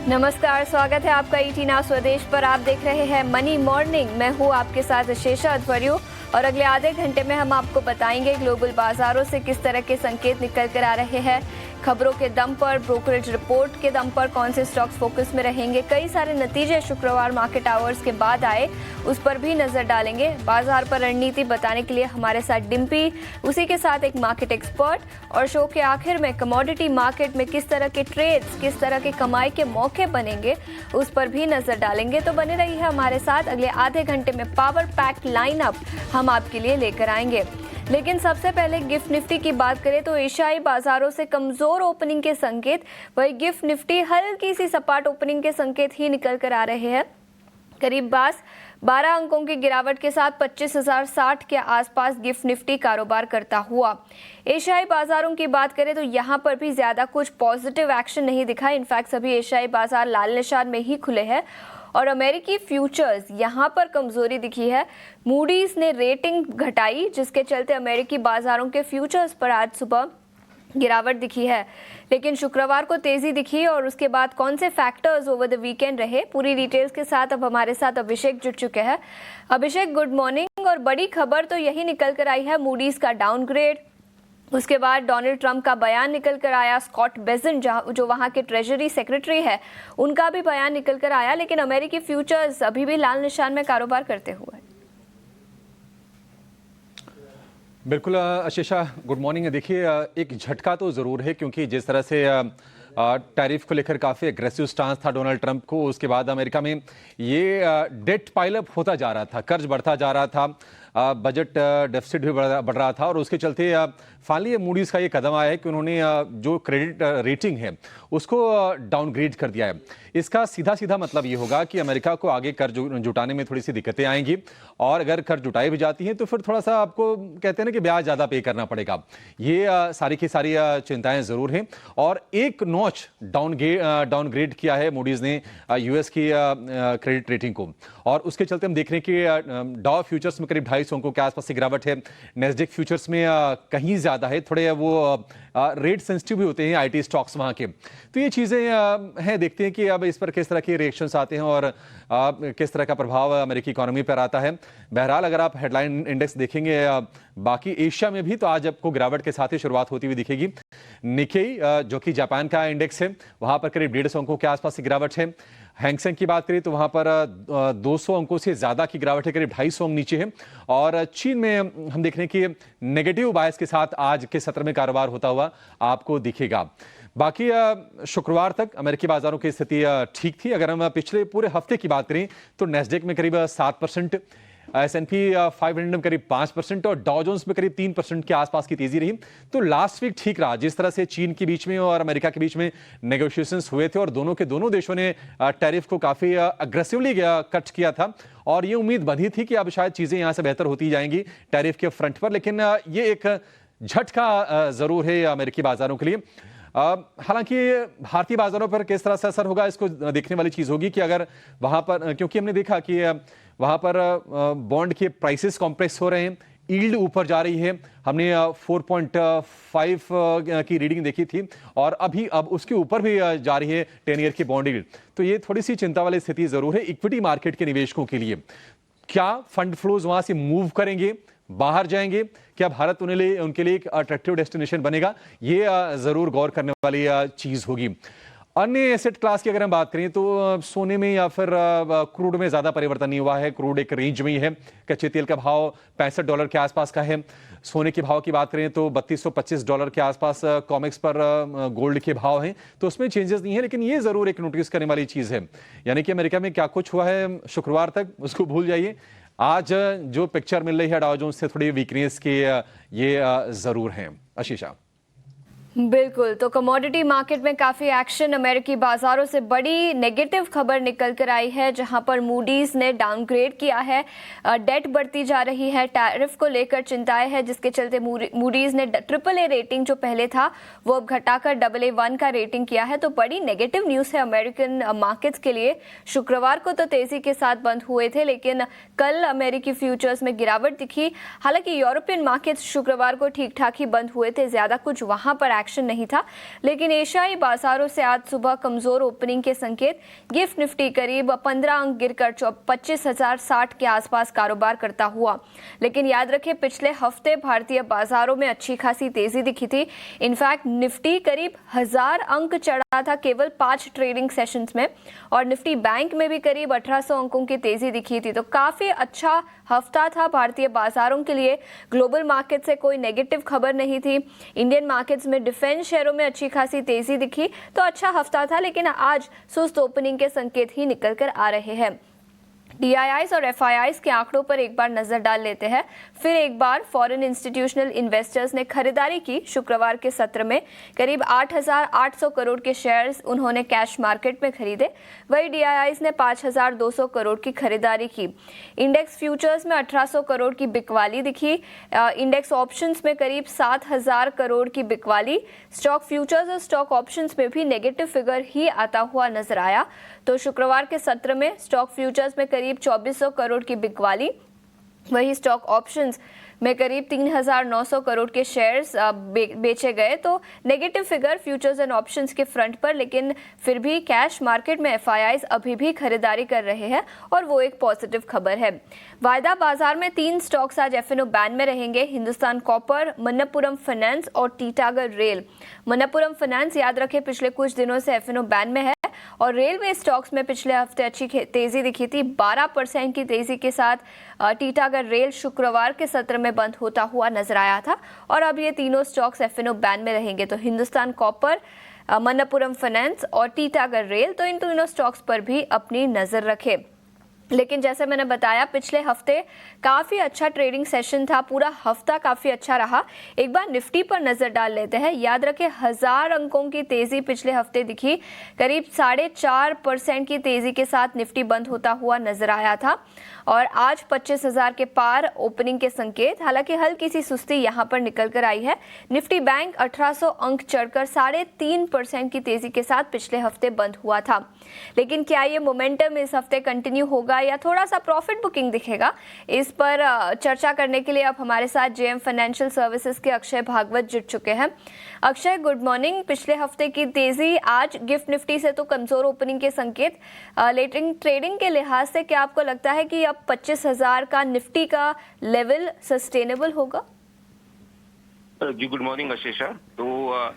नमस्कार, स्वागत है आपका ईटी नाउ स्वदेश पर। आप देख रहे हैं मनी मॉर्निंग। मैं हूं आपके साथ शेषा अध्वर्यु और अगले आधे घंटे में हम आपको बताएंगे ग्लोबल बाजारों से किस तरह के संकेत निकल कर आ रहे हैं। खबरों के दम पर, ब्रोकरेज रिपोर्ट के दम पर कौन से स्टॉक्स फोकस में रहेंगे, कई सारे नतीजे शुक्रवार मार्केट आवर्स के बाद आए, उस पर भी नजर डालेंगे। बाजार पर रणनीति बताने के लिए हमारे साथ डिम्पी, उसी के साथ एक मार्केट एक्सपर्ट और शो के आखिर में कमोडिटी मार्केट में किस तरह के ट्रेड्स, किस तरह के कमाई के मौके बनेंगे, उस पर भी नजर डालेंगे। तो बने रहिए हमारे साथ, अगले आधे घंटे में पावर पैक लाइनअप हम आपके लिए लेकर आएंगे। लेकिन सबसे पहले गिफ्ट निफ्टी की बात करें तो एशियाई बाजारों से कमजोर ओपनिंग के संकेत, वही गिफ्ट निफ्टी हल्की सी सपाट ओपनिंग के संकेत ही निकल कर आ रहे हैं। करीब 12 अंकों की गिरावट के साथ 25,060 के आसपास गिफ्ट निफ्टी कारोबार करता हुआ। एशियाई बाजारों की बात करें तो यहां पर भी ज्यादा कुछ पॉजिटिव एक्शन नहीं दिखा। इनफैक्ट सभी एशियाई बाजार लाल निशान में ही खुले हैं और अमेरिकी फ्यूचर्स यहां पर कमजोरी दिखी है। मूडीज ने रेटिंग घटाई, जिसके चलते अमेरिकी बाजारों के फ्यूचर्स पर आज सुबह गिरावट दिखी है। लेकिन शुक्रवार को तेजी दिखी और उसके बाद कौन से फैक्टर्स ओवर द वीकेंड रहे, पूरी डिटेल्स के साथ अब हमारे साथ अभिषेक जुड़ चुके हैं। अभिषेक, गुड मॉर्निंग। और बड़ी खबर तो यही निकल कर आई है, मूडीज का डाउनग्रेड, उसके बाद डोनाल्ड ट्रंप का बयान निकल कर आया, स्कॉट बेसेंट जो वहां के ट्रेजरी सेक्रेटरी है उनका भी बयान निकल कर आया। लेकिन अमेरिकी फ्यूचर्स अभी भी लाल निशान में कारोबार करते हुए। बिल्कुल आशीषा, गुड मॉर्निंग। देखिए, एक झटका तो ज़रूर है क्योंकि जिस तरह से टैरिफ को लेकर काफ़ी एग्रेसिव स्टांस था डोनाल्ड ट्रंप को, उसके बाद अमेरिका में ये डेट पाइलअप होता जा रहा था, कर्ज बढ़ता जा रहा था, बजट डेफिसिट भी बढ़ रहा था और उसके चलते फाइनली मूडीज़ का ये कदम आया है कि उन्होंने जो क्रेडिट रेटिंग है उसको डाउनग्रेड कर दिया है। इसका सीधा सीधा मतलब ये होगा कि अमेरिका को आगे कर्ज जुटाने में थोड़ी सी दिक्कतें आएंगी और अगर कर्ज जुटाई भी जाती हैं तो फिर थोड़ा सा आपको कहते हैं ना कि ब्याज ज़्यादा पे करना पड़ेगा। ये सारी की सारी चिंताएं ज़रूर हैं और एक नॉच डाउनग्रेड किया है मूडीज़ ने यूएस की क्रेडिट रेटिंग को और उसके चलते हम देख रहे हैं कि डाउ फ्यूचर्स में करीब 250 अंकों के आसपास की गिरावट है। नेस्डेक फ्यूचर्स में कहीं ज़्यादा है, थोड़े वो रेट सेंसिटिव भी होते हैं आईटी स्टॉक्स वहाँ के। तो ये चीज़ें हैं, देखते हैं कि अब इस पर किस तरह के रिएक्शंस आते हैं और किस तरह का प्रभाव अमेरिकी इकोनॉमी पर आता है। बहरहाल अगर आप हेडलाइन इंडेक्स देखेंगे बाकी एशिया में भी, तो आज आपको गिरावट के साथ ही शुरुआत होती हुई दिखेगी। निकेई जो कि जापान का इंडेक्स है, वहाँ पर करीब 150 अंकों के आसपास की गिरावट है। हैंगसेंग की बात करें तो वहाँ पर 200 अंकों से ज़्यादा की गिरावट है, करीब 250 अंक नीचे है। और चीन में हम देख रहे हैं कि नेगेटिव बायस के साथ आज के सत्र में कारोबार होता हुआ आपको दिखेगा। बाकी शुक्रवार तक अमेरिकी बाजारों की स्थिति ठीक थी। अगर हम पिछले पूरे हफ्ते की बात करें तो नेस्डेक में करीब 7%, S&P 500 में करीब 5% और डॉ जोन्स में करीब 3% के आसपास की तेजी रही। तो लास्ट वीक ठीक रहा, जिस तरह से चीन के बीच में और अमेरिका के बीच में नेगोशिएशंस हुए थे और दोनों देशों ने टैरिफ को काफी अग्रेसिवली कट किया था और ये उम्मीद बंधी थी कि अब शायद चीजें यहां से बेहतर होती जाएंगी टैरिफ के फ्रंट पर। लेकिन ये एक झटका जरूर है अमेरिकी बाजारों के लिए। हालांकि भारतीय बाजारों पर किस तरह से असर होगा इसको देखने वाली चीज होगी कि अगर वहां पर, क्योंकि हमने देखा कि वहां पर बॉन्ड के प्राइसेस कॉम्प्रेस हो रहे हैं, यील्ड ऊपर जा रही है। हमने 4.5 की रीडिंग देखी थी और अब उसके ऊपर भी जा रही है 10 ईयर की बॉन्ड यील्ड। तो ये थोड़ी सी चिंता वाली स्थिति जरूर है इक्विटी मार्केट के निवेशकों के लिए। क्या फंड फ्लोज वहां से मूव करेंगे, बाहर जाएंगे, क्या भारत उनके लिए एक अट्रैक्टिव डेस्टिनेशन बनेगा, ये जरूर गौर करने वाली चीज होगी। अन्य एसेट क्लास की अगर हम बात करें तो सोने में या फिर क्रूड में ज्यादा परिवर्तन नहीं हुआ है। क्रूड एक रेंज में ही है, कच्चे तेल का भाव $65 के आसपास का है। सोने के भाव की बात करें तो $3225 के आसपास कॉमेक्स पर गोल्ड के भाव हैं, तो उसमें चेंजेस नहीं है। लेकिन ये जरूर एक नोटिस करने वाली चीज है, यानी कि अमेरिका में क्या कुछ हुआ है शुक्रवार तक उसको भूल जाइए। आज जो पिक्चर मिल रही है डाउ जोन्स से थोड़ी वीकनेस के ये जरूर हैं। आशीषा, बिल्कुल, तो कमोडिटी मार्केट में काफी एक्शन। अमेरिकी बाजारों से बड़ी नेगेटिव खबर निकल कर आई है, जहां पर मूडीज ने डाउनग्रेड किया है। डेट बढ़ती जा रही है, टैरिफ को लेकर चिंताएं हैं, जिसके चलते मूडीज ने AAA रेटिंग जो पहले था वो अब घटाकर AA1 का रेटिंग किया है। तो बड़ी नेगेटिव न्यूज है अमेरिकन मार्केट्स के लिए। शुक्रवार को तो तेजी के साथ बंद हुए थे, लेकिन कल अमेरिकी फ्यूचर्स में गिरावट दिखी। हालांकि यूरोपियन मार्केट्स शुक्रवार को ठीक ठाक ही बंद हुए थे, ज्यादा कुछ वहां पर एक्शन नहीं था, लेकिन एशियाई बाजारों से आज सुबह कमजोर ओपनिंग के संकेत। गिफ्ट निफ्टी करीब 15 अंक गिरकर 25,060 के आसपास कारोबार करता हुआ, लेकिन याद रखें पिछले हफ्ते भारतीय बाजारों में अच्छी खासी तेजी दिखी थी। इनफैक्ट निफ्टी करीब 1000 अंक चढ़ा था केवल 5 ट्रेडिंग सेशंस में, और निफ्टी बैंक में भी करीब 1800 अंकों की तेजी दिखी थी। तो काफी अच्छा हफ्ता था भारतीय बाजारों के लिए। ग्लोबल मार्केट से कोई नेगेटिव खबर नहीं थी। इंडियन मार्केट्स में डिफेंस शेयरों में अच्छी खासी तेजी दिखी, तो अच्छा हफ्ता था, लेकिन आज सुस्त ओपनिंग के संकेत ही निकल कर आ रहे हैं। DIIs और FIIs के आंकड़ों पर एक बार नजर डाल लेते हैं। फिर एक बार फॉरेन इंस्टीट्यूशनल इन्वेस्टर्स ने खरीदारी की। शुक्रवार के सत्र में करीब 8,800 करोड़ के शेयर्स उन्होंने कैश मार्केट में खरीदे। वही DIIs ने 5,200 करोड़ की खरीदारी की। इंडेक्स फ्यूचर्स में 1,800 करोड़ की बिकवाली दिखी। इंडेक्स ऑप्शंस में करीब 7,000 करोड़ की बिकवाली। स्टॉक फ्यूचर्स और स्टॉक ऑप्शंस में भी नेगेटिव फिगर ही आता हुआ नजर आया। तो शुक्रवार के सत्र में स्टॉक फ्यूचर्स में करीब 2400 करोड़ की बिकवाली, वही स्टॉक ऑप्शंस में करीब 3,900 करोड़ के शेयर्स बेचे गए। तो negative figure futures and options के फ्रंट पर, लेकिन फिर भी कैश मार्केट में FIIs अभी भी खरीदारी कर रहे हैं और वो एक पॉजिटिव खबर है। वायदा बाजार में 3 स्टॉक्स आज F&O बैन में रहेंगे। हिंदुस्तान कॉपर, मणप्पुरम फाइनेंस और टीटागढ़ रेल। मणप्पुरम फाइनेंस याद रखें पिछले कुछ दिनों से F&O बैन में है, और रेलवे स्टॉक्स में पिछले हफ्ते अच्छी तेजी दिखी थी। 12% की तेजी के साथ टीटागढ़ रेल शुक्रवार के सत्र में बंद होता हुआ नजर आया था, और अब ये तीनों स्टॉक्स F&O बैन में रहेंगे। तो हिंदुस्तान कॉपर, मणप्पुरम फाइनेंस और टीटागढ़ रेल, तो इन तीनों स्टॉक्स पर भी अपनी नजर रखें। लेकिन जैसे मैंने बताया पिछले हफ्ते काफ़ी अच्छा ट्रेडिंग सेशन था, पूरा हफ्ता काफ़ी अच्छा रहा। एक बार निफ्टी पर नज़र डाल लेते हैं। याद रखें 1000 अंकों की तेज़ी पिछले हफ्ते दिखी। करीब 4.5% की तेज़ी के साथ निफ्टी बंद होता हुआ नजर आया था, और आज 25,000 के पार ओपनिंग के संकेत। हालांकि हल्की सी सुस्ती यहाँ पर निकल कर आई है। निफ्टी बैंक 1800 अंक चढ़कर 3.5% की तेज़ी के साथ पिछले हफ्ते बंद हुआ था। लेकिन क्या ये मोमेंटम इस हफ्ते कंटिन्यू होगा या थोड़ा सा प्रॉफिट बुकिंग दिखेगा, इस पर चर्चा करने के लिए अब हमारे साथ JM फाइनेंशियल सर्विसेज के अक्षय भागवत जुड़ चुके हैं। Akshay, good morning. पिछले हफ्ते की तेजी, आज गिफ्ट निफ्टी से तो कमजोर ओपनिंग के संकेत, लेकिन ट्रेडिंग के लिहाज से क्या आपको लगता है कि अब 25,000 का निफ्टी का लेवल सस्टेनेबल होगा? जी गुड मॉर्निंग आशीषा। तो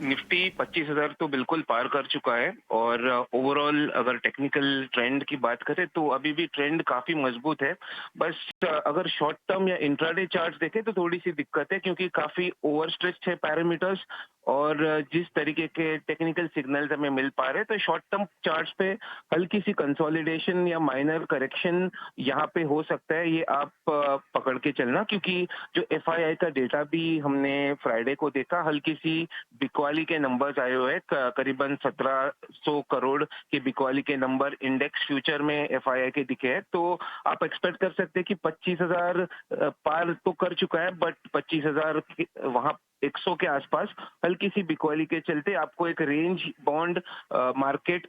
निफ्टी 25,000 तो बिल्कुल पार कर चुका है, और ओवरऑल अगर टेक्निकल ट्रेंड की बात करें तो अभी भी ट्रेंड काफी मजबूत है। बस अगर शॉर्ट टर्म या इंट्राडे चार्ट देखें तो थोड़ी सी दिक्कत है, क्योंकि काफी ओवर स्ट्रेच्ड है पैरामीटर्स, और जिस तरीके के टेक्निकल सिग्नल्स हमें मिल पा रहे हैं तो शॉर्ट टर्म चार्ट्स पे हल्की सी कंसोलिडेशन या माइनर करेक्शन यहाँ पे हो सकता है। ये आप पकड़ के चलना, क्योंकि जो FII का डेटा भी हमने फ्राइडे को देखा, हल्की सी बिकवाली के नंबर्स आए हुए हैं। करीबन 1700 करोड़ के बिकवाली के नंबर इंडेक्स फ्यूचर में FII के दिखे हैं। तो आप एक्सपेक्ट कर सकते हैं कि 25,000 पार तो कर चुका है, बट 25,000 वहां 100 के आसपास हल्की सी बिकवाली के चलते आपको एक रेंज बॉन्ड मार्केट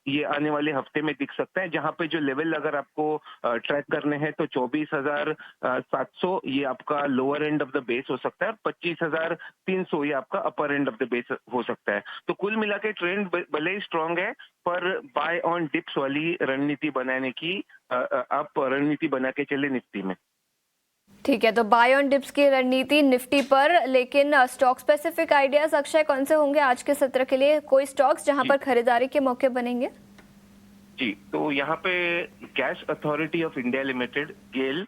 ये आने वाले हफ्ते में दिख सकता है, जहां पे जो लेवल अगर आपको ट्रैक करने हैं तो 24,700 ये आपका lower end of the base हो सकता है, और 25,300 ये आपका अपर एंड ऑफ द बेस हो सकता है। तो कुल मिला के ट्रेंड भले ही स्ट्रांग है, पर बाय ऑन डिप्स वाली रणनीति बनाने की आप रणनीति बना के चले निफ्टी में। ठीक है, तो बाय ऑन डिप्स की रणनीति निफ्टी पर, लेकिन स्टॉक स्पेसिफिक आइडियाज अक्षय कौन से होंगे आज के सत्र के लिए? कोई स्टॉक्स जहां पर खरीदारी के मौके बनेंगे? जी, तो यहाँ पे gas authority of India limited GAIL,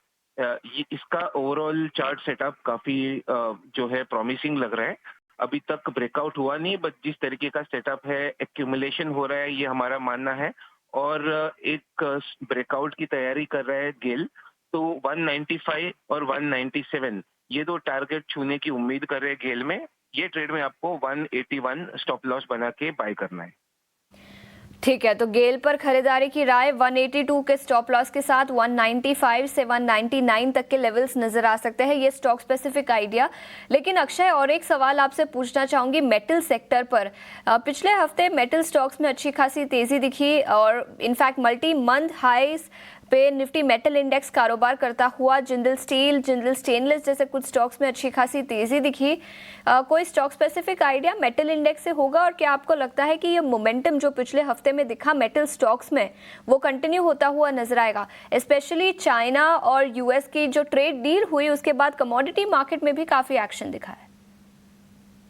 इसका ओवरऑल चार्ट सेटअप काफी जो है प्रॉमिसिंग लग रहा है। अभी तक ब्रेकआउट हुआ नहीं, बट जिस तरीके का सेटअप है, एक्यूमुलेशन हो रहा है, ये हमारा मानना है, और एक ब्रेकआउट की तैयारी कर रहा है गेल। तो 195 और 197 ये 2 टारगेट छूने की उम्मीद कर रहे हैं गेल में। ये ट्रेड में आपको 181 स्टॉप लॉस बना के बाय करना है। ठीक है, तो गेल पर खरीदारी की राय 182 के स्टॉप लॉस के साथ 195 से 199 तक के लेवल्स नजर आ सकते हैं। ये स्टॉक स्पेसिफिक आइडिया। लेकिन अक्षय, और एक सवाल आपसे पूछना चाहूंगी मेटल सेक्टर पर। पिछले हफ्ते मेटल स्टॉक्स में अच्छी खासी तेजी दिखी, और इनफैक्ट मल्टी मंथ हाईज पे निफ्टी मेटल इंडेक्स कारोबार करता हुआ जिंदल स्टील, जिंदल स्टेनलेस जैसे कुछ स्टॉक्स में अच्छी खासी तेजी दिखी। कोई stock specific idea metal index से होगा, और क्या आपको लगता है कि ये मोमेंटम जो पिछले हफ्ते में दिखा मेटल स्टॉक्स में वो कंटिन्यू होता हुआ नजर आएगा? स्पेशली चाइना और यूएस की जो ट्रेड डील हुई उसके बाद कमोडिटी मार्केट में भी काफी एक्शन दिखा है।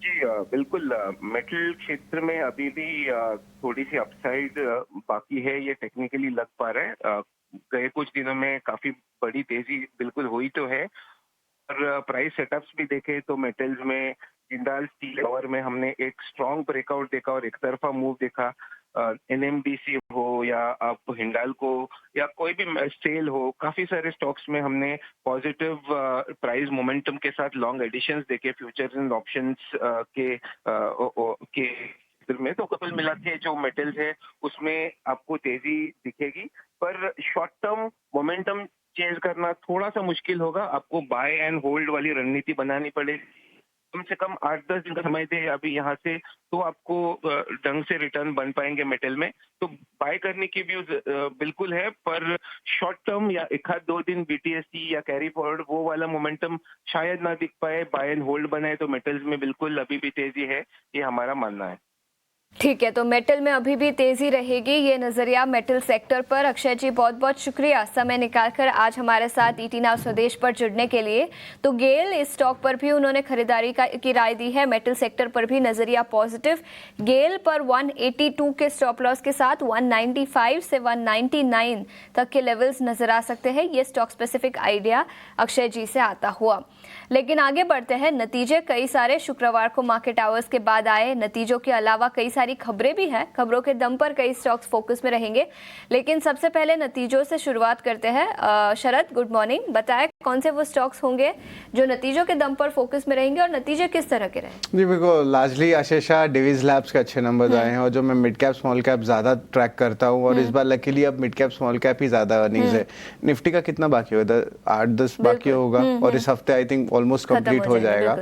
जी बिल्कुल, मेटल क्षेत्र में अभी भी थोड़ी सी अपसाइड बाकी है, ये टेक्निकली लग पा रहा है। गए कुछ दिनों में काफी बड़ी तेजी बिल्कुल हुई तो है, और प्राइस सेटअप्स भी देखे तो मेटल्स में जिंदाल स्टील पावर में हमने एक स्ट्रॉन्ग ब्रेकआउट देखा और एक तरफा मूव देखा। एनएमडीसी हो या आप हिंडाल्को या कोई भी सेल हो, काफी सारे स्टॉक्स में हमने पॉजिटिव प्राइस मोमेंटम के साथ लॉन्ग एडिशंस देखे फ्यूचर्स एंड ऑप्शंस के में। तो कुल मिला के जो मेटल्स है उसमें आपको तेजी दिखेगी, पर शॉर्ट टर्म मोमेंटम चेंज करना थोड़ा सा मुश्किल होगा। आपको बाय एंड होल्ड वाली रणनीति बनानी पड़ेगी। कम से कम 8-10 दिन का समय दे अभी यहाँ से, तो आपको ढंग से रिटर्न बन पाएंगे मेटल में। तो बाय करने की व्यू बिल्कुल है, पर शॉर्ट टर्म या एक आध 2 दिन बीटीएससी या कैरी फॉरवर्ड वो वाला मोमेंटम शायद ना दिख पाए। बाय एंड होल्ड बनाए तो मेटल्स में बिल्कुल अभी भी तेजी है, ये हमारा मानना है। ठीक है, तो मेटल में अभी भी तेजी रहेगी, ये नजरिया मेटल सेक्टर पर। अक्षय जी बहुत बहुत शुक्रिया समय निकालकर आज हमारे साथ ईटी नाउ स्वदेश पर जुड़ने के लिए। तो गेल, इस स्टॉक पर भी उन्होंने खरीदारी की राय दी है, मेटल सेक्टर पर भी नजरिया पॉजिटिव। गेल पर 182 के स्टॉप लॉस के साथ 195 से 199 तक के लेवल्स नजर आ सकते हैं। ये स्टॉक स्पेसिफिक आइडिया अक्षय जी से आता हुआ। लेकिन आगे बढ़ते हैं, नतीजे कई सारे शुक्रवार को मार्केट आवर्स के बाद आए। नतीजों के अलावा कई सारी खबरें भी हैं, खबरों के दम पर कई स्टॉक्स फोकस में रहेंगे। लेकिन सबसे पहले नतीजों से शुरुआत करते हैं। शरद, गुड मॉर्निंग। बताएं कौन से वो स्टॉक्स होंगे जो नतीजों के दम पर फोकस में रहेंगे और नतीजे किस तरह के रहेंगे? जी बिल्कुल, लार्जली आशीषा डिवीज लैब्स के अच्छे नंबर्स आए हैं, और जो मैं मिड कैप स्मॉल कैप ज्यादा ट्रैक करता हूँ, और इस बार लकीली अब मिड कैप स्मॉल कैप ही ज्यादा अर्निंग्स है। निफ्टी का कितना बाकी होगा? 8-10 बाकी होगा, और इस हफ्ते आई थिंक ऑलमोस्ट कंप्लीट हो जाएगा।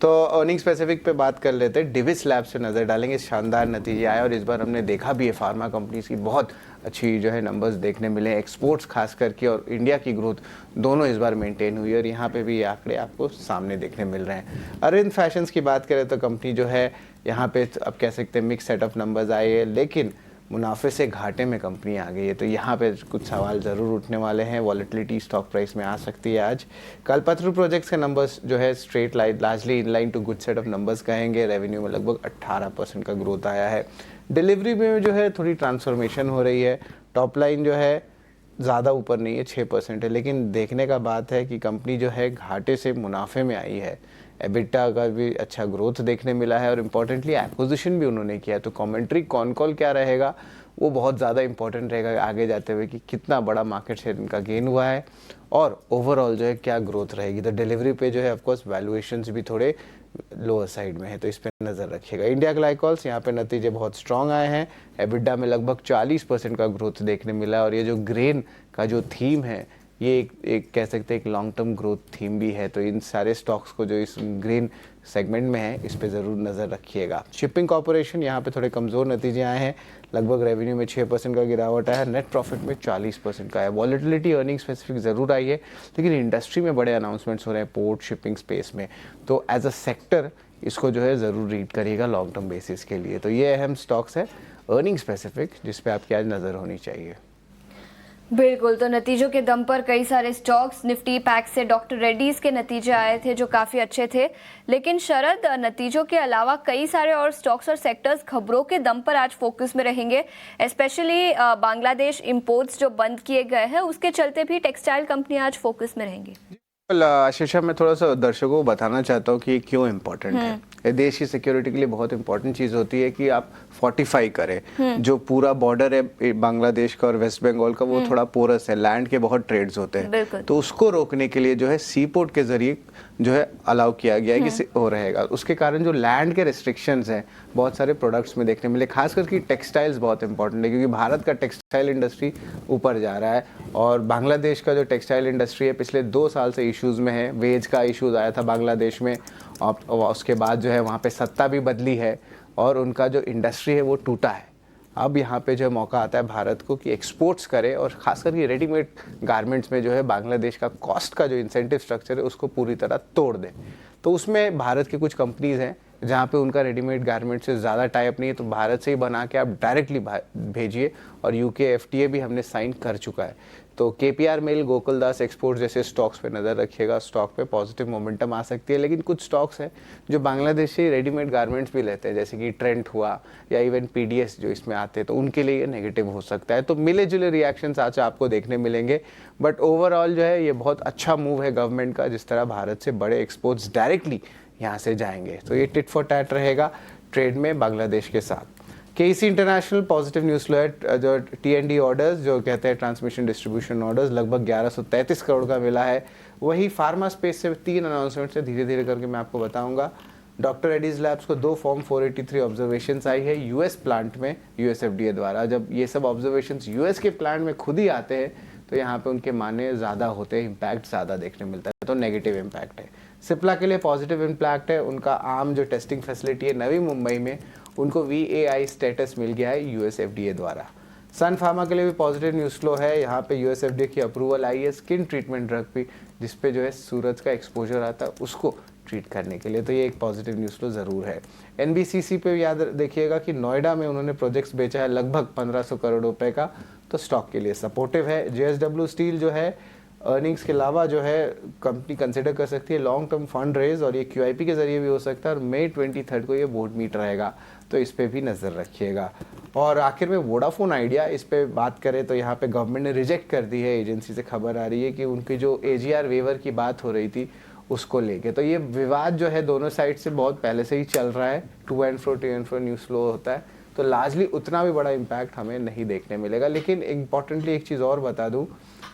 तो अर्निंग स्पेसिफिक पे बात कर लेते हैं। डिविस लैब्स पे नजर डालेंगे। शानदार नतीजे आए, और इस बार हमने देखा भी है फार्मा कंपनीज की बहुत अच्छी जो है नंबर्स देखने मिले। एक्सपोर्ट्स खास करके और इंडिया की ग्रोथ दोनों इस बार मेंटेन हुई, और यहाँ पे भी ये आंकड़े आपको सामने देखने मिल रहे हैं। अरविंद फैशंस की बात करें तो कंपनी जो है यहाँ पे अब कह सकते हैं मिक्स सेट ऑफ नंबर्स आए हैं, लेकिन मुनाफे से घाटे में कंपनी आ गई है। तो यहाँ पे कुछ सवाल ज़रूर उठने वाले हैं। वॉलेटिलिटी स्टॉक प्राइस में आ सकती है आज। कल्पतरू प्रोजेक्ट्स के नंबर्स जो है straight line largely in line to good set of numbers कहेंगे। रेवेन्यू में लगभग 18% का ग्रोथ आया है। डिलीवरी में जो है थोड़ी ट्रांसफॉर्मेशन हो रही है। टॉप लाइन जो है ज़्यादा ऊपर नहीं है, 6% है, लेकिन देखने का बात है कि कंपनी जो है घाटे से मुनाफे में आई है। एबिटा का भी अच्छा ग्रोथ देखने मिला है, और इम्पोर्टेंटली एक्विजिशन भी उन्होंने किया है। तो कमेंट्री कॉन कॉल क्या रहेगा वो बहुत ज़्यादा इंपॉर्टेंट रहेगा आगे जाते हुए, कि कितना बड़ा मार्केट शेयर इनका गेन हुआ है, और ओवरऑल जो है क्या ग्रोथ रहेगी। तो डिलीवरी पे जो है ऑफकोर्स वैल्यूएशंस भी थोड़े लोअर साइड में है, तो इस पर नज़र रखिएगा। इंडिया ग्लाइकॉल्स, यहाँ पे नतीजे बहुत स्ट्रॉन्ग आए हैं। एबिटा में लगभग 40% का ग्रोथ देखने मिला, और ये जो ग्रेन का जो थीम है ये एक कह सकते हैं एक लॉन्ग टर्म ग्रोथ थीम भी है। तो इन सारे स्टॉक्स को जो इस ग्रीन सेगमेंट में है इस पे ज़रूर नज़र रखिएगा। शिपिंग कॉर्पोरेशन, यहाँ पे थोड़े कमज़ोर नतीजे आए हैं। लगभग रेवेन्यू में 6% का गिरावट आया है, नेट प्रॉफिट में 40% का है। वॉलेटिलिटी अर्निंग स्पेसिफिक ज़रूर आई है, लेकिन इंडस्ट्री में बड़े अनाउंसमेंट्स हो रहे हैं पोर्ट शिपिंग स्पेस में। तो एज अ सेक्टर इसको जो है ज़रूर रीड करिएगा लॉन्ग टर्म बेसिस के लिए। तो ये अहम स्टॉक्स है अर्निंग स्पेसिफिक जिस पे आपकी आज नज़र होनी चाहिए। बिल्कुल, तो नतीजों के दम पर कई सारे स्टॉक्स, निफ्टी पैक से डॉक्टर रेड्डीज के नतीजे आए थे जो काफ़ी अच्छे थे। लेकिन शरद, नतीजों के अलावा कई सारे और स्टॉक्स और सेक्टर्स खबरों के दम पर आज फोकस में रहेंगे। स्पेशली बांग्लादेश इंपोर्ट्स जो बंद किए गए हैं उसके चलते भी टेक्सटाइल कंपनी आज फोकस में रहेंगी। आशीषा, मैं थोड़ा सा दर्शकों को बताना चाहता हूँ कि ये क्यों इम्पोर्टेंट है। देश की सिक्योरिटी के लिए बहुत इंपॉर्टेंट चीज़ होती है कि आप फोर्टिफाई करें। जो पूरा बॉर्डर है बांग्लादेश का और वेस्ट बंगाल का वो थोड़ा पोरस है, लैंड के बहुत ट्रेड्स होते हैं, तो उसको रोकने के लिए जो है सी पोर्ट के जरिए जो है अलाउ किया गया है कि हो रहेगा। उसके कारण जो लैंड के रिस्ट्रिक्शंस हैं बहुत सारे प्रोडक्ट्स में देखने मिले, खास करके टेक्सटाइल्स बहुत इंपॉर्टेंट है क्योंकि भारत का टेक्सटाइल इंडस्ट्री ऊपर जा रहा है और बांग्लादेश का जो टेक्सटाइल इंडस्ट्री है पिछले 2 साल से इश्यूज़ में है। वेज का इश्यूज आया था बांग्लादेश में और उसके बाद जो है वहाँ पे सत्ता भी बदली है और उनका जो इंडस्ट्री है वो टूटा है। अब यहाँ पे जो मौका आता है भारत को कि एक्सपोर्ट्स करे और खास करके रेडीमेड गारमेंट्स में जो है बांग्लादेश का कॉस्ट का जो इंसेंटिव स्ट्रक्चर है उसको पूरी तरह तोड़ दे। तो उसमें भारत की कुछ कंपनीज हैं जहाँ पे उनका रेडीमेड गारमेंट से ज़्यादा टाइप नहीं है, तो भारत से ही बना के आप डायरेक्टली भेजिए। और यूके FTA भी हमने साइन कर चुका है। तो KPR मिल, गोकुलदास एक्सपोर्ट जैसे स्टॉक्स पे नज़र रखिएगा। स्टॉक पे पॉजिटिव मोमेंटम आ सकती है, लेकिन कुछ स्टॉक्स हैं जो बांग्लादेशी रेडीमेड गारमेंट्स भी लेते हैं, जैसे कि ट्रेंट हुआ या इवन PDS जो इसमें आते हैं, तो उनके लिए ये नेगेटिव हो सकता है। तो मिले जुले रिएक्शंस आज आपको देखने मिलेंगे, बट ओवरऑल जो है ये बहुत अच्छा मूव है गवर्नमेंट का, जिस तरह भारत से बड़े एक्सपोर्ट्स डायरेक्टली यहाँ से जाएंगे। तो ये टिट फॉर टैट रहेगा ट्रेड में बांग्लादेश के साथ। KC international positive news flow है। जो TND ऑर्डर्स जो कहते हैं ट्रांसमिशन डिस्ट्रीब्यूशन ऑर्डर्स लगभग 1133 करोड़ का मिला है। वही फार्मा स्पेस से 3 अनाउंसमेंट से धीरे धीरे करके मैं आपको बताऊंगा। डॉक्टर रेड्डीज लैब्स को 2 फॉर्म 483 ऑब्जर्वेशंस आई है US प्लांट में US FDA द्वारा। जब ये सब ऑब्जर्वेशंस US के प्लांट में खुद ही आते हैं तो यहाँ पे उनके माने ज़्यादा होते हैं, इम्पैक्ट ज़्यादा देखने मिलता है, तो नेगेटिव इम्पैक्ट है। सिप्ला के लिए पॉजिटिव इम्पैक्ट है। उनका आम जो टेस्टिंग फैसिलिटी है नवी मुंबई में, उनको VAI स्टेटस मिल गया है US FDA द्वारा। सन फार्मा के लिए भी पॉजिटिव न्यूज़ फ्लो है। यहाँ पे US FDA की अप्रूवल आई है स्किन ट्रीटमेंट ड्रग भी, जिसपे जो है सूरज का एक्सपोजर आता है उसको ट्रीट करने के लिए, तो ये एक पॉजिटिव न्यूज़ फ्लो ज़रूर है। NBCC पे याद देखिएगा कि नोएडा में उन्होंने प्रोजेक्ट्स बेचा है लगभग 1500 करोड़ रुपए का, तो स्टॉक के लिए सपोर्टिव है। JSW स्टील जो है अर्निंग्स के अलावा जो है कंपनी कंसिडर कर सकती है लॉन्ग टर्म फंड रेज, और ये QIP के जरिए भी हो सकता है, और मई 23 को ये बोर्ड मीट रहेगा, तो इस पे भी नज़र रखिएगा। और आखिर में वोडाफोन आइडिया, इस पे बात करें तो यहाँ पे गवर्नमेंट ने रिजेक्ट कर दी है। एजेंसी से खबर आ रही है कि उनकी जो AGR वेवर की बात हो रही थी उसको लेके, तो ये विवाद जो है दोनों साइड से बहुत पहले से ही चल रहा है। To and fro news flow होता है, तो लार्जली उतना भी बड़ा इम्पैक्ट हमें नहीं देखने मिलेगा। लेकिन इम्पॉर्टेंटली एक चीज़ और बता दूं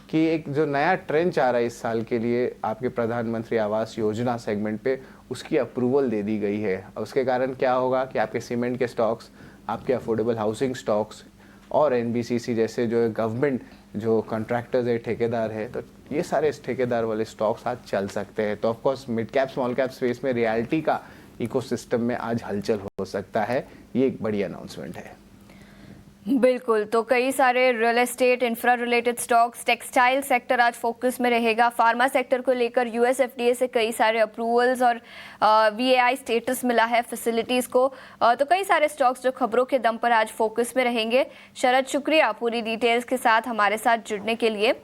कि एक जो नया ट्रेंड आ रहा है इस साल के लिए आपके प्रधानमंत्री आवास योजना सेगमेंट पे, उसकी अप्रूवल दे दी गई है। उसके कारण क्या होगा कि आपके सीमेंट के स्टॉक्स, आपके अफोर्डेबल हाउसिंग स्टॉक्स और NBCC जैसे जो गवर्नमेंट जो कॉन्ट्रैक्टर्स है, ठेकेदार है, तो ये सारे ठेकेदार वाले स्टॉक्स आज चल सकते हैं। तो of course mid cap small cap space में रियलिटी का इकोसिस्टम में आज हलचल हो सकता है। ये एक बड़ी अनाउंसमेंट है। बिल्कुल, तो कई सारे real estate, infra related stocks, textile sector आज फोकस में रहेगा। फार्मा सेक्टर को लेकर US FDA से कई सारे अप्रूवल्स और VAI स्टेटस मिला है फैसिलिटीज़ को, तो कई सारे स्टॉक्स जो खबरों के दम पर आज फोकस में रहेंगे। शरद, शुक्रिया पूरी डिटेल्स के साथ हमारे साथ जुड़ने के लिए।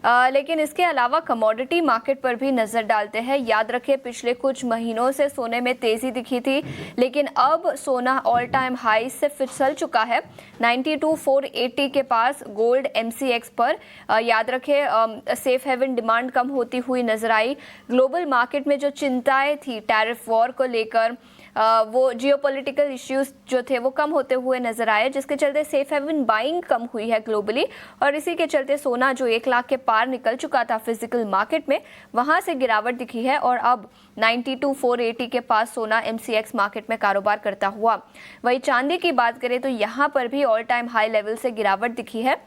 लेकिन इसके अलावा कमोडिटी मार्केट पर भी नज़र डालते हैं। याद रखें पिछले कुछ महीनों से सोने में तेज़ी दिखी थी, लेकिन अब सोना ऑल टाइम हाई से फिसल चुका है 92,480 के पास। गोल्ड MCX पर याद रखें सेफ हेवन डिमांड कम होती हुई नजर आई। ग्लोबल मार्केट में जो चिंताएं थी टैरिफ वॉर को लेकर, वो जियोपॉलिटिकल इश्यूज जो थे वो कम होते हुए नजर आए, जिसके चलते सेफ हेवन बाइंग कम हुई है ग्लोबली, और इसी के चलते सोना जो 1 लाख के पार निकल चुका था फिजिकल मार्केट में, वहां से गिरावट दिखी है और अब 92,480 के पास सोना MCX मार्केट में कारोबार करता हुआ। वही चांदी की बात करें तो यहाँ पर भी ऑल टाइम हाई लेवल से गिरावट दिखी है।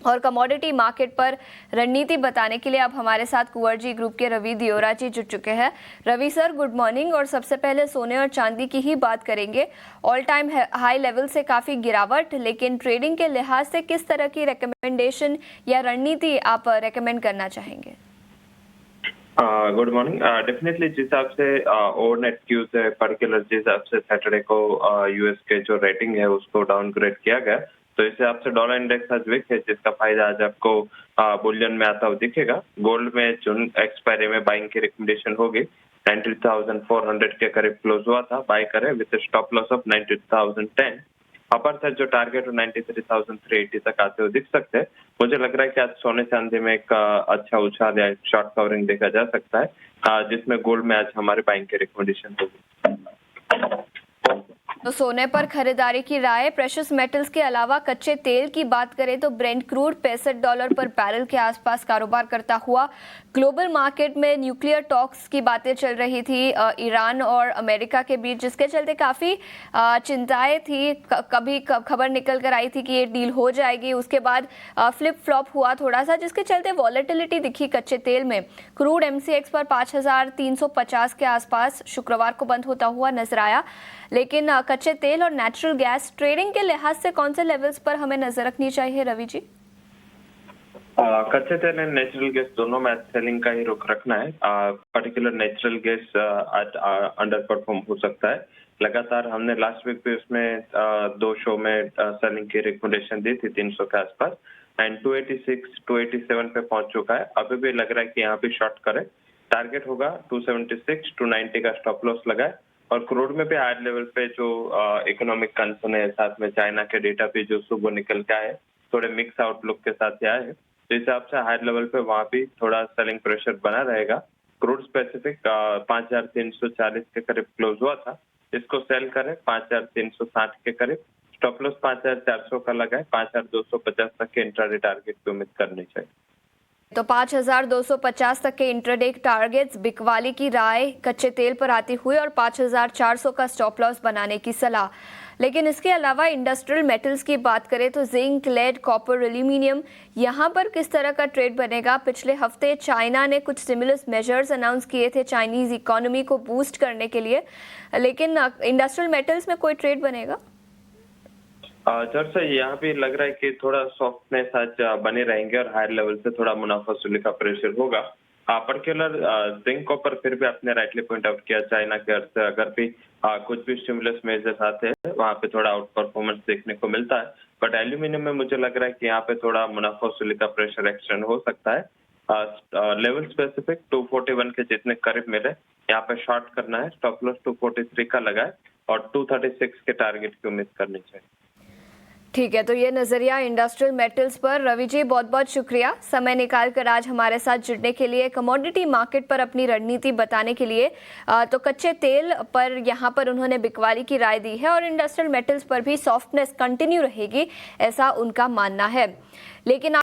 और कमोडिटी मार्केट पर रणनीति बताने के लिए अब हमारे साथ कुंवरजी ग्रुप के रवि दियोरा जी जुड़ चुके हैं। Ravi sir, good morning. और सबसे पहले सोने और चांदी की ही बात करेंगे। ऑल टाइम हाई लेवल से काफ़ी गिरावट, लेकिन ट्रेडिंग के लिहाज से किस तरह की रिकमेंडेशन या रणनीति आप रेकमेंड करना चाहेंगे? Good morning. डेफिनेटली जिस हिसाब से ओवरनाइट क्यूज है, पर्टिकुलर जिस हिसाब से सैटरडे को US के जो रेटिंग है उसको डाउनग्रेड किया गया, तो इस हिसाब से डॉलर इंडेक्स आज वीक है, जिसका फायदा आज आपको बुलियन में आता हुआ दिखेगा। गोल्ड में जून एक्सपायरी में बाइंग की रिकमेंडेशन होगी। 90,400 के करीब क्लोज हुआ था, बाय करें with stop loss of 90,010। Upper side जो टारगेट 93,380 तक आते हुए दिख सकते हैं। मुझे लग रहा है कि आज सोने चांदी में एक अच्छा उछाल या शॉर्ट कवरिंग देखा जा सकता है, जिसमें गोल्ड में आज हमारे बाइंग की रिकमेंडेशन होगी। तो सोने पर खरीदारी की राय। प्रेशियस मेटल्स के अलावा कच्चे तेल की बात करें तो ब्रेंट क्रूड $65 पर बैरल के आसपास कारोबार करता हुआ। ग्लोबल मार्केट में न्यूक्लियर टॉक्स की बातें चल रही थी ईरान और अमेरिका के बीच, जिसके चलते काफ़ी चिंताएं थी। कभी खबर निकल कर आई थी कि ये डील हो जाएगी, उसके बाद फ्लिप फ्लॉप हुआ थोड़ा सा, जिसके चलते वॉलेटिलिटी दिखी कच्चे तेल में। क्रूड MCX पर 5,350 के आसपास शुक्रवार को बंद होता हुआ नजर आया, लेकिन कच्चे तेल और नेचुरल गैस ट्रेडिंग के लिहाज से कौन से लेवल्स पर हमें नजर रखनी चाहिए रवि जी? कच्चे तेल एंड नेचुरल गैस दोनों में सेलिंग का ही रुख रखना है। पर्टिकुलर नेचुरल गैस आज अंडर परफॉर्म हो सकता है। लगातार हमने लास्ट वीक भी उसमें 2 शो में सेलिंग की रिकमेंडेशन दी थी 300 के आसपास एंड 286 287 पे पहुंच चुका है। अभी भी लग रहा है कि यहाँ पे शॉर्ट करे। टारगेट होगा 276 290 का स्टॉप लॉस लगाए और क्रूड में भी हायर लेवल पे जो इकोनॉमिक कंसर्न है, साथ में चाइना के डेटा पे जो सुबह निकल के आए, थोड़े मिक्स आउटलुक के साथ आए हैं, तो इस हिसाब से हायर लेवल पे वहाँ भी थोड़ा सेलिंग प्रेशर बना रहेगा। क्रूड स्पेसिफिक 5340 के करीब क्लोज हुआ था, इसको सेल करें 5360 के करीब, स्टॉप लॉस 5400 का लगाए, 5250 तक के इंट्राडे टारगेट की उम्मीद करनी चाहिए। तो 5250 तक के इंट्राडे टारगेट्स बिकवाली की राय कच्चे तेल पर आती हुई और 5400 का स्टॉप लॉस बनाने की सलाह। लेकिन इसके अलावा इंडस्ट्रियल मेटल्स की बात करें तो जिंक, लेड, कॉपर, एल्यूमिनियम, यहाँ पर किस तरह का ट्रेड बनेगा? पिछले हफ्ते चाइना ने कुछ स्टिमुलस मेजर्स अनाउंस किए थे चाइनीज इकोनॉमी को बूस्ट करने के लिए, लेकिन इंडस्ट्रियल मेटल्स में कोई ट्रेड बनेगा? चर्चा यहाँ भी लग रहा है कि थोड़ा सॉफ्टनेस आज बने रहेंगे और हायर लेवल से थोड़ा मुनाफा वसूली का प्रेशर होगा। पर्टिकुलर जिंक कॉपर फिर भी आपने राइटली पॉइंट आउट किया, चाइना के अर्थ से अगर भी कुछ भी स्टिमुलस मेजर्स आते हैं वहाँ पे थोड़ा आउट परफॉर्मेंस देखने को मिलता है। बट एल्यूमिनियम में मुझे लग रहा है कि यहाँ पे थोड़ा मुनाफा वसूली का प्रेशर एक्सटेंड हो सकता है। लेवल स्पेसिफिक 241 के जितने करीब मिले यहाँ पे शॉर्ट करना है, स्टॉप लॉस 243 का लगाए और 236 के टारगेट की उम्मीद करनी चाहिए। ठीक है, तो ये नजरिया इंडस्ट्रियल मेटल्स पर। रवि जी बहुत बहुत शुक्रिया समय निकाल कर आज हमारे साथ जुड़ने के लिए, कमोडिटी मार्केट पर अपनी रणनीति बताने के लिए। तो कच्चे तेल पर यहाँ पर उन्होंने बिकवाली की राय दी है और इंडस्ट्रियल मेटल्स पर भी सॉफ्टनेस कंटिन्यू रहेगी, ऐसा उनका मानना है। लेकिन